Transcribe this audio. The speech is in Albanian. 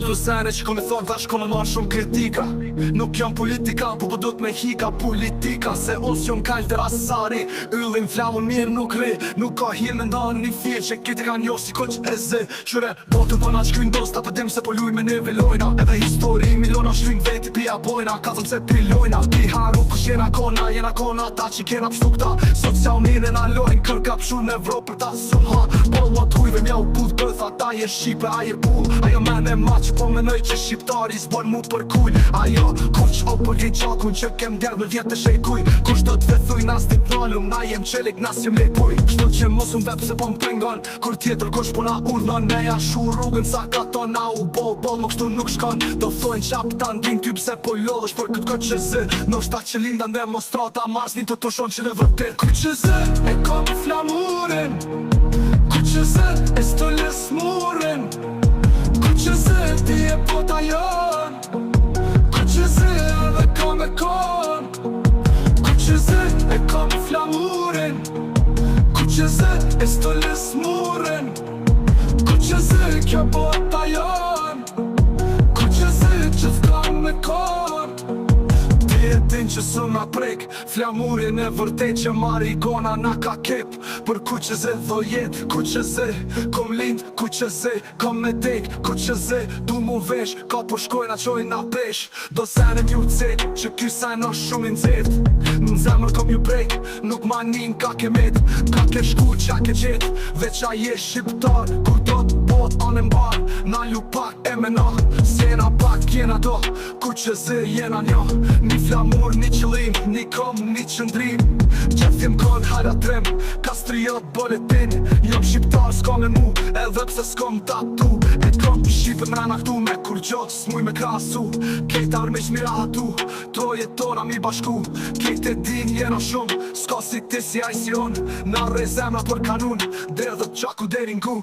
Të sene që kom e thonë tash kom e marrë shumë kritika. Nuk jam politika, po do t'me hika politika. Se os jom kall të rasari, yllin flamun mirë nuk ri. Nuk ka hirë me ndonë një firë që kiti ka njohë si koq e zë. Shure, botën po na shkryn dosta, pëdim se po luj me neve lojna. Edhe histori milona shryn veti pia bojna. Ka thëm se trilojna, ti haru kush jena kona ta që kena pështu këta. Sot s'ja unine na lojnë, kërka pëshu në Evropë për ta suha. Bollo t'hujve mja u bud bëtha, ta je Shqipe, a je bull. Ajo mene maq, po menoj që shqiptari s'bon mu për kuj. Ajo, kuq o për një gjakun që kem djerë me vjetë të shejkuj. Kush do t'vethuj nas t'i planum, na jem qelik nas jem lejpuj. Kështu që mos unë vep se po m'pengon, kur tjetër kush po na urnon. Me jashu rrugën sa ka to na u bol, më kështu nuk shkon. Do thojnë qap ta ndin ty pse po lodhësh për këtë këtë që zë. Në shta që lindan demonstrata, mars një të të shon që në vërtet. Ku që zë, e kom flamurin. Ku që zë, e stolles murin. Që zë ti e pota jon. Ku që zë edhe kom e kon. Ku që zë e kom flamurin. Ku që zë e stolles murin. Ku që zë kjo pota jon. Ku që zë që t'kam me kon. Ti e din që së nga prek, flamurin e vërtet që marigona na ka kep. Për ku që zë dho jet, ku që zë kom lind, ku që zë kom me dek. Ku që zë du mu vesh, ka po shkojna qojnë na pesh. Do sene mju cet, që ky sajnë o shumë nxet. Në zemër kom ju brek, nuk ma nin ka ke met. Ka ke shku qa ke gjet, veç a je shqiptar. Kur do t'bot anë mbar, na lu pak e me na. Sjena pak jena do, ku që zë jena njo. Një flamur, një qëllim, një kom, një qëndrim. Qefim kon hajra trem, kastriot boletin. Jom shqiptar s'kom me mu, edhe pse s'kom tatu. E kom shqipe mrena këtu me kur gjot s'muj me krasu. Kejt armiq mi rahatu, troje tona mi bashku. Kejt e din jena shumë, s'ka si ti si aj si on. Na re zemra për kanun, dhe dhe qaku deri ngu.